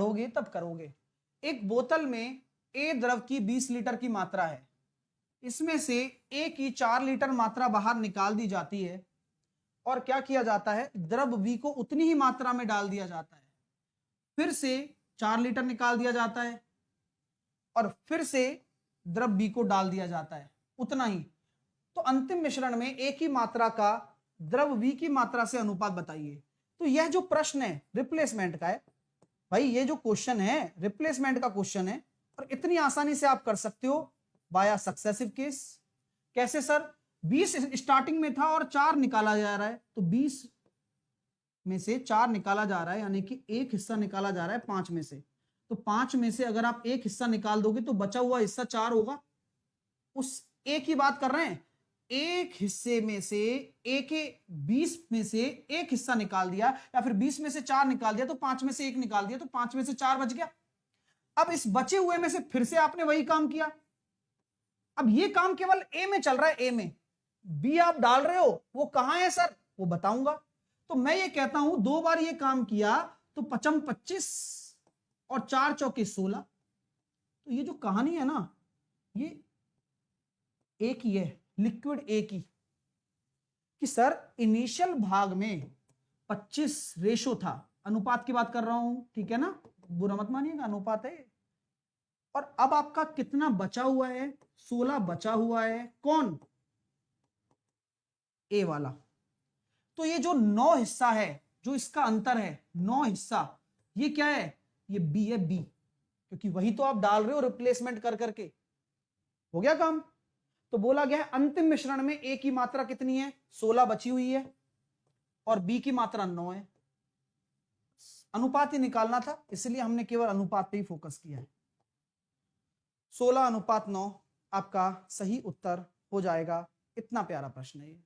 पढ़ोगे तब करोगे। एक बोतल में ए द्रव की 20 लीटर की मात्रा है, इसमें से ए की 4 लीटर मात्रा बाहर निकाल दी जाती है और क्या किया जाता है, द्रव बी को उतनी ही मात्रा में डाल दिया जाता है। फिर से 4 लीटर निकाल दिया जाता है और फिर से द्रव बी को डाल दिया जाता है उतना ही। तो अंतिम मिश्रण में ए की मात्रा का द्रव बी की मात्रा से अनुपात बताइए। तो यह जो प्रश्न है रिप्लेसमेंट का है भाई, ये जो क्वेश्चन है रिप्लेसमेंट का क्वेश्चन है और इतनी आसानी से आप कर सकते हो बाया सक्सेसिव केस। कैसे सर, 20 स्टार्टिंग में था और 4 निकाला जा रहा है, तो 20 में से 4 निकाला जा रहा है, यानी कि एक हिस्सा निकाला जा रहा है 5 में से। तो 5 में से अगर आप एक हिस्सा निकाल दोगे तो बचा हुआ हिस्सा 4 होगा। उस एक की बात कर रहे हैं, एक हिस्से में से ए के 20 में से एक हिस्सा निकाल दिया, या फिर 20 में से 4 निकाल दिया, तो 5 में से एक निकाल दिया, तो 5 में से 4 बच गया। अब इस बचे हुए में से फिर से आपने वही काम किया। अब ये काम केवल ए में चल रहा है, ए में। बी आप डाल रहे हो, वो कहां है सर, वो बताऊंगा। तो मैं ये कहता हूं 2 बार ये काम किया तो 5 25 और 4 चौके 16। तो ये जो कहानी है ना, ये एक ही है, लिक्विड ए की, कि सर इनिशियल भाग में 25 रेशो था, अनुपात की बात कर रहा हूं, ठीक है ना, बुरा मत मानिएगा, अनुपात है। और अब आपका कितना बचा हुआ है, 16 बचा हुआ है, कौन, ए वाला। तो ये जो 9 हिस्सा है, जो इसका अंतर है 9 हिस्सा, ये क्या है, ये बी है, बी, क्योंकि वही तो आप डाल रहे हो रिप्लेसमेंट कर करके। हो गया काम। तो बोला गया है अंतिम मिश्रण में ए की मात्रा कितनी है, 16 बची हुई है और बी की मात्रा 9 है। अनुपात ही निकालना था, इसलिए हमने केवल अनुपात पे ही फोकस किया है। 16:9 आपका सही उत्तर हो जाएगा। इतना प्यारा प्रश्न है ये।